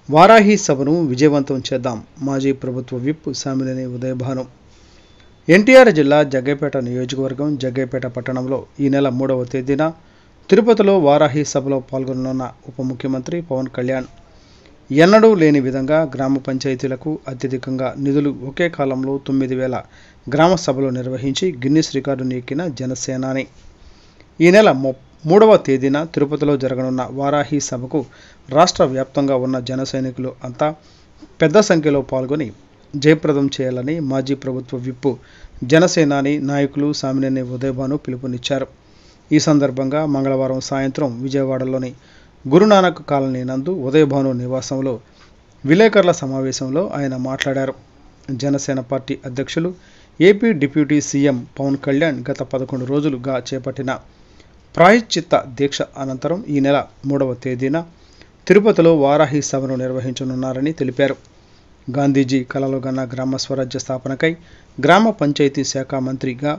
వారాహి సభను విజయవంతం చేద్దాం. మాజీ ప్రభుత్వ విప్ సామినేని ఉదయభాను. ఎన్టీఆర్ జిల్లా జగ్గైపేట నియోజకవర్గం జగ్గైపేట పట్టణంలో ఈ నెల 3వ తేదీన తిరుపతిలో వారాహి సభలో పాల్గొననున్న ఉప ముఖ్యమంత్రి పవన్ కళ్యాణ్ ఎన్నడూ లేని విధంగా గ్రామ పంచాయతీలకు అత్యధికంగా నిధులు ఒకే కాలంలో 9,000 గ్రామ సభలు నిర్వహించి గిన్నిస్ రికార్డును ఎక్కిన జనసేనాని. ఈ నెల 3వ తేదీన తిరుపతిలో జరగనున్న వారాహి సభకు రాష్ట్ర వ్యాప్తంగా ఉన్న జన సైనికులు అంతా పెద్ద సంఖ్యలో పాల్గొని జయప్రదం చేయాలని మాజీ ప్రభుత్వ విప్ జనసేనాని నాయకులు సామినేని ఉదయభాను పిలుపునిచ్చారు. ఈ సందర్భంగా మంగళవారం సాయంత్రం విజయవాడలోని గురునానక్ కాలనీ నందు ఉదయభాను నివాసంలో విలేకరుల సమావేశంలో ఆయన మాట్లాడారు. జనసేన పార్టీ అధ్యక్షులు AP deputy CM Pawan Kalyan గత 11 రోజులుగా చేపట్టిన ప్రాయశ్చిత్త దీక్ష అనంతరం ఈ నెల 3వ తేదీన తిరుపతిలో వారాహి సభను నిర్వహించనున్నారని తెలిపారు. గాంధీజీ కలలుగన్న గ్రామ స్వరాజ్య స్థాపనకై గ్రామ పంచాయతీ శాఖ మంత్రిగా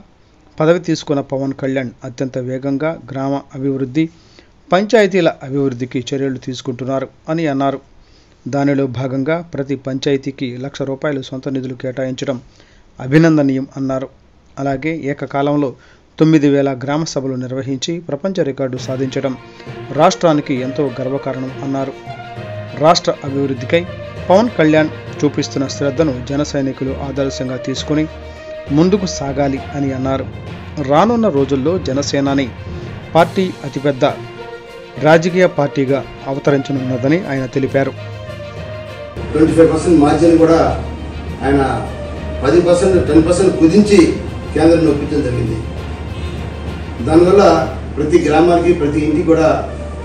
పదవి తీసుకున్న పవన్ కళ్యాణ్ అత్యంత వేగంగా గ్రామ అభివృద్ధి, పంచాయతీల అభివృద్ధికి చర్యలు తీసుకుంటున్నారు అని అన్నారు. దానిలో భాగంగా ప్రతి పంచాయతీకి ₹1,00,000 సొంత నిధులు కేటాయించడం అభినందనీయం అన్నారు. అలాగే ఏకకాలంలో 9,000 గ్రామ సభలు నిర్వహించి ప్రపంచ రికార్డు సాధించడం రాష్ట్రానికి ఎంతో గర్వకారణం అన్నారు. రాష్ట్ర అభివృద్ధికై పవన్ కళ్యాణ్ చూపిస్తున్న శ్రద్ధను జన సైనికులు ఆదర్శంగా తీసుకుని ముందుకు సాగాలి అని అన్నారు. రానున్న రోజుల్లో జనసేనాని పార్టీ అతిపెద్ద రాజకీయ పార్టీగా అవతరించనున్నదని ఆయన తెలిపారు. 25% మార్జిన్ కూడా ఆయన 10% కుదించి కేంద్రంలో ఒప్పించడం జరిగింది. దానివల్ల ప్రతి గ్రామానికి ప్రతి ఇంటికి కూడా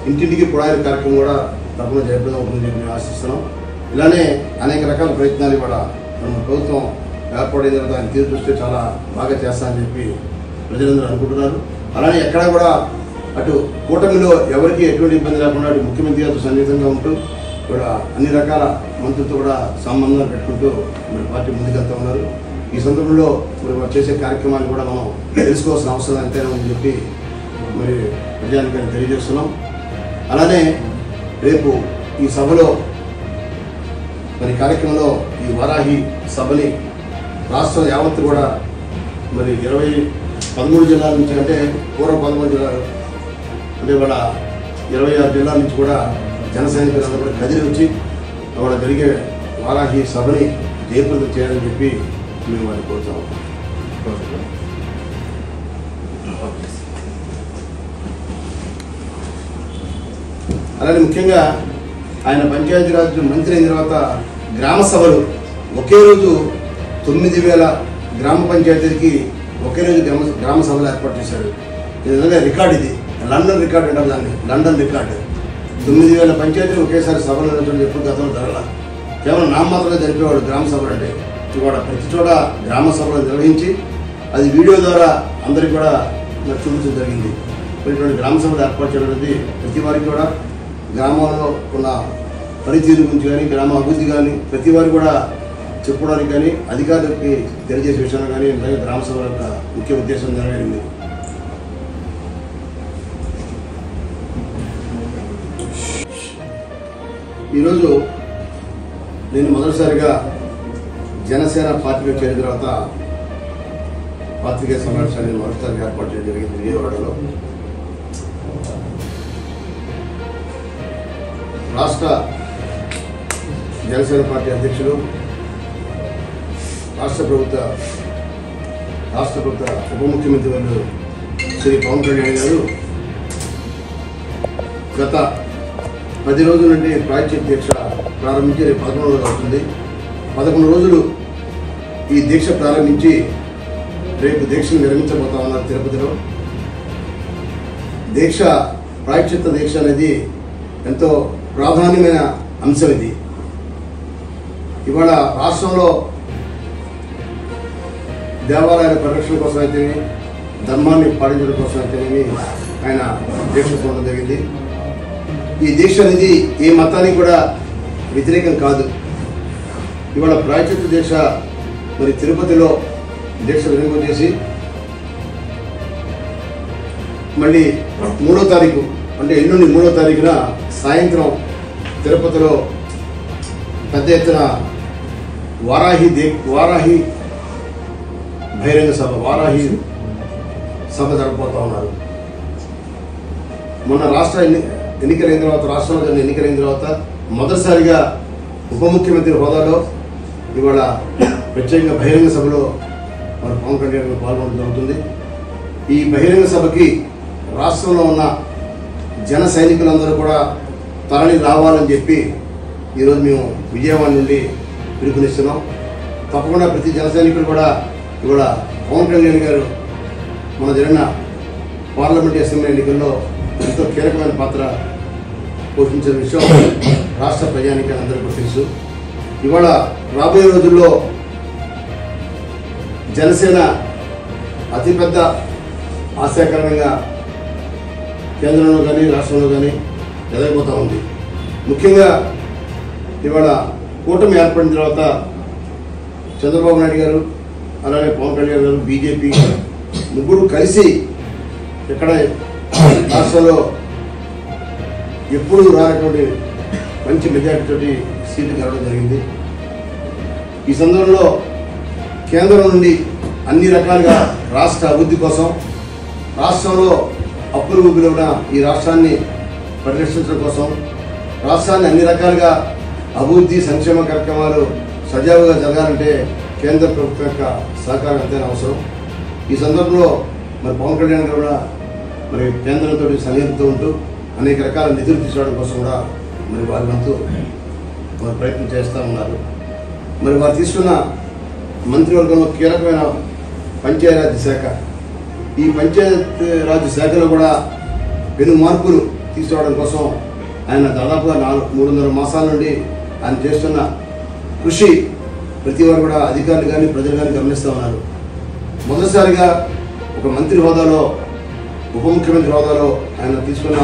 ఇంటింటికి పొడాయిల కార్యక్రమం కూడా తప్పకుండా జయప్రదం అవుతుందని చెప్పి మేము ఆశిస్తున్నాం. ఇలానే అనేక రకాల ప్రయత్నాలు కూడా మన ప్రభుత్వం ఏర్పడిన తర్వాత ఆయన తీరు చూస్తే చాలా బాగా చేస్తామని చెప్పి ప్రజలందరూ అనుకుంటున్నారు. అలానే ఎక్కడా కూడా అటు కూటమిలో ఎవరికి ఎటువంటి ఇబ్బంది లేకుండా అటు ముఖ్యమంత్రి గారితో సన్నిహితంగా ఉంటూ కూడా అన్ని రకాల మంత్రులతో కూడా సంబంధాలు పెట్టుకుంటూ మరి పార్టీ ముందుకెళ్తూ ఉన్నారు. ఈ సందర్భంలో మరి చేసే కార్యక్రమాన్ని కూడా మనం తెలుసుకోవాల్సిన అవసరం ఎంతైనా ఉందని చెప్పి మరి ప్రజానికి తెలియజేస్తున్నాం. అలానే రేపు ఈ సభలో మరి కార్యక్రమంలో ఈ వారాహి సభని రాష్ట్రం యావత్తు కూడా మరి 13 జిల్లాల నుంచి అంటే పూర్వ 13 జిల్లాలు అంటే వాళ్ళ 26 జిల్లాల నుంచి కూడా జన సైనికులందరూ కూడా కదిలి వచ్చి వాళ్ళ జరిగే వారాహి సభని జయప్రదం చేయాలని చెప్పి మేము వారిని కోరుతాము. అలానే ముఖ్యంగా ఆయన పంచాయతీరాజ్ మంత్రి అయిన తర్వాత గ్రామ సభలు ఒకే రోజు 9,000 గ్రామ పంచాయతీలకి ఒకే రోజు గ్రామ సభలు ఏర్పాటు చేశారు. ఇది విధంగా రికార్డు, ఇది లండన్ రికార్డు అంటారు దాన్ని, లండన్ రికార్డు. 9,000 పంచాయతీలు ఒకేసారి సభలు నిర్వహించడం ఎప్పుడు గతంలో జరగల. కేవలం నామమాత్రంగా జరిపేవాడు గ్రామ సభలు అంటే. ఇవాళ ప్రతి చోట గ్రామ సభలు నిర్వహించి అది వీడియో ద్వారా అందరికీ కూడా చూపించడం జరిగింది. ఇటువంటి గ్రామ సభలు ఏర్పాటు చేయడం అనేది ప్రతి వారికి కూడా గ్రామంలో ఉన్న పనితీరు గురించి కానీ గ్రామ అభివృద్ధి కానీ ప్రతి వారికి కూడా చెప్పుకోవడానికి కానీ అధికారులకి తెలియజేసే విషయంలో కానీ గ్రామ సభల యొక్క ముఖ్య ఉద్దేశం నెరవేరింది. ఈరోజు నేను మొదటిసారిగా జనసేన పార్టీలో చేరిన తర్వాత పాత్రికేయ సమావేశాన్ని మొదటిసారిగా ఏర్పాటు చేయడం జరిగింది విజయవాడలో. రాష్ట్ర జనసేన పార్టీ అధ్యక్షులు రాష్ట్ర ప్రభుత్వ ఉప ముఖ్యమంత్రి వర్యులు శ్రీ పవన్ కళ్యాణ్ గారు గత 10 రోజుల నుండి ప్రాయశ్చిత్త దీక్ష ప్రారంభించి 11 రోజులు అవుతుంది. 11 రోజులు ఈ దీక్ష ప్రారంభించి రేపు దీక్షను నిర్వహించబోతా ఉన్నారు తిరుపతిలో. ప్రాయశ్చిత్త దీక్ష అనేది ఎంతో ప్రాధాన్యమైన అంశం. ఇది ఇవాళ రాష్ట్రంలో దేవాలయాల పరిరక్షణ కోసం అయితేనే, ధర్మాన్ని పాటించడం కోసం అయితేనేమి ఆయన దీక్ష పొందడం జరిగింది. ఈ దీక్ష అనేది ఏ మతానికి కూడా వ్యతిరేకం కాదు. ఇవాళ ప్రాయశ్చిత్త దీక్ష మరి తిరుపతిలో దీక్ష వినియోగం చేసి మళ్ళీ 3వ తారీఖు అంటే ఎల్లుండి 3వ తారీఖున సాయంత్రం తిరుపతిలో పెద్ద ఎత్తున వారాహి బహిరంగ సభ వారాహి సభ జరగబోతా ఉన్నారు. మొన్న ఎన్నికలైన తర్వాత రాష్ట్రంలో జరిగిన ఎన్నికలైన తర్వాత మొదటిసారిగా ఉప ముఖ్యమంత్రి హోదాలో ఇవాళ ప్రత్యేకంగా బహిరంగ సభలో మరి పవన్ కళ్యాణ్ గారు పాల్గొనడం జరుగుతుంది. ఈ బహిరంగ సభకి రాష్ట్రంలో ఉన్న జన సైనికులందరూ కూడా తరలి రావాలని చెప్పి ఈరోజు మేము విజయవాడ నుండి పిలుపునిస్తున్నాం. తప్పకుండా ప్రతి జన సైనికులు కూడా ఇవాళ పవన్ కళ్యాణ్ గారు మన జరిగిన పార్లమెంట్ అసెంబ్లీ ఎన్నికల్లో ఎంతో కీలకమైన పాత్ర పోషించిన విషయం రాష్ట్ర ప్రజానికి అందరికీ తెలుసు. ఇవాళ రాబోయే రోజుల్లో జనసేన అతిపెద్ద ఆశాకరంగా కేంద్రంలో కానీ రాష్ట్రంలో కానీ ఎదగబోతూ ఉంది. ముఖ్యంగా ఇవాళ కూటమి ఏర్పడిన తర్వాత చంద్రబాబు నాయుడు గారు అలానే పవన్ కళ్యాణ్ గారు బీజేపీ ముగ్గురు కలిసి ఇక్కడ రాష్ట్రంలో ఎప్పుడు రానటువంటి మంచి మెజార్టీతో సీట్లు గెలవడం జరిగింది. ఈ సందర్భంలో కేంద్రం నుండి అన్ని రకాలుగా రాష్ట్ర అభివృద్ధి కోసం రాష్ట్రంలో అప్పులు ఊపిలో ఉన్న ఈ రాష్ట్రాన్ని పరిరక్షించడం కోసం రాష్ట్రాన్ని అన్ని రకాలుగా అభివృద్ధి సంక్షేమ కార్యక్రమాలు సజావుగా జరగాలంటే కేంద్ర ప్రభుత్వం యొక్క సహకారం ఎంతైనా అవసరం. ఈ సందర్భంలో మరి పవన్ కళ్యాణ్ గారు కూడా మరి కేంద్రంతో సన్నిహితంతో ఉంటూ అనేక రకాల నిధులు తీసుకోవడం కోసం కూడా మరి వారి వంతు వారు ప్రయత్నం చేస్తూ ఉన్నారు. మరి వారు తీసుకున్న మంత్రివర్గంలో కీలకమైన పంచాయతీరాజ్ శాఖ, ఈ పంచాయతీరాజ్ శాఖలో కూడా పెను మార్పులు తీసుకురావడం కోసం ఆయన దాదాపుగా 300 మాసాల నుండి ఆయన చేస్తున్న కృషి ప్రతి వారు కూడా అధికారులు కానీ ప్రజలు కానీ గమనిస్తూ ఉన్నారు. మొదటిసారిగా ఒక మంత్రి హోదాలో ఉప ముఖ్యమంత్రి హోదాలో ఆయన తీసుకున్న